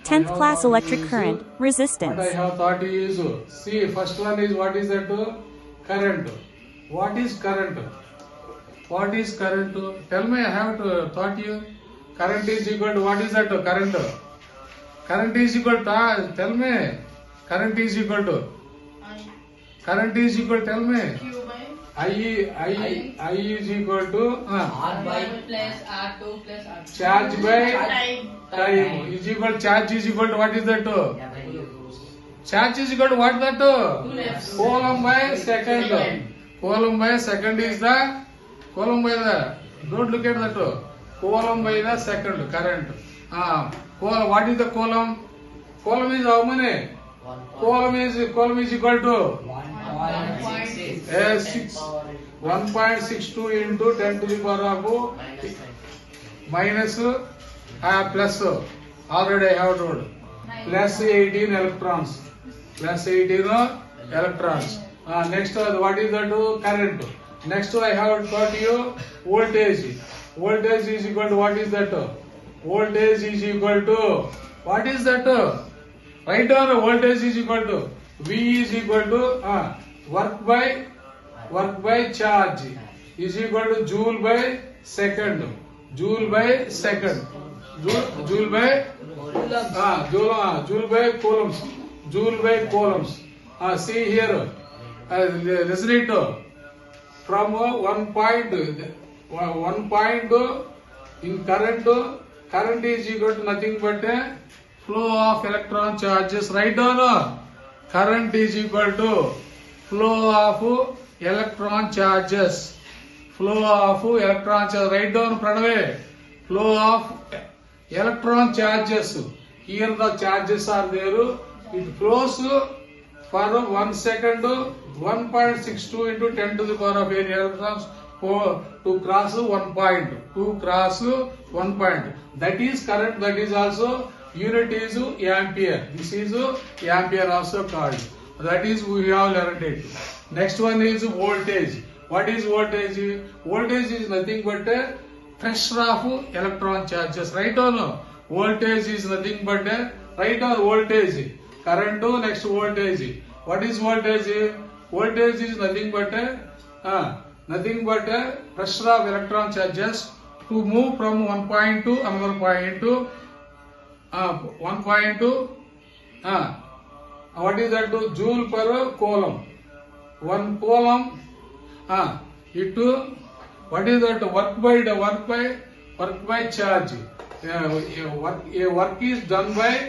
10th have class thought electric is, current, What resistance. I have thought is, see, first one is what is that? Current. What is current? What is current? Tell me, I have to thought you. Current is equal to what is that? Current. Current is equal to, tell me. Current is equal to. Current is equal, tell me. Q by I is equal to R by plus R2 plus R2. charge by Time. time is equal, charge is equal to what is that? yeah, by Charge is equal to what that? Coulombs. Coulomb by second. Coulomb by second is the Coulomb by the, don't look at that. Coulomb by the second current. What is the Coulomb? Coulomb is how many? Coulomb is equal to 1.62 into 10 to the power of minus plus. Already I have told. Plus 18 electrons. Plus 18 electrons. Next, what is that? Current. Next, I have taught you voltage. Voltage is equal to what is that? Voltage is equal to what is that? Write down voltage is equal to V is equal to work by charge is equal to joule by second. Joule by second. Joule by joule by coulombs. Joule by coulombs. See here. Listen it. From one point in current is equal to nothing but a flow of electron charges. Write down. Current is equal to flow of electron charges. Flow of electron charges. Write down, Pranave. Flow of electron charges. Here the charges are there. It flows for 1 second 1.62 into 10 to the power of 8 electrons to cross 1 point. To cross 1 point. That is current. That is also unit is ampere. This is ampere also called. That is we have learned it. Next one is voltage. What is voltage? Voltage is nothing but a pressure of electron charges. Write down. Voltage is nothing but a, write down voltage. Current to next voltage. What is voltage? Voltage is nothing but a pressure of electron charges to move from one point to another point to one point to what is that? To joule per coulomb. 1 coulomb what is that? Work by charge. A work is done by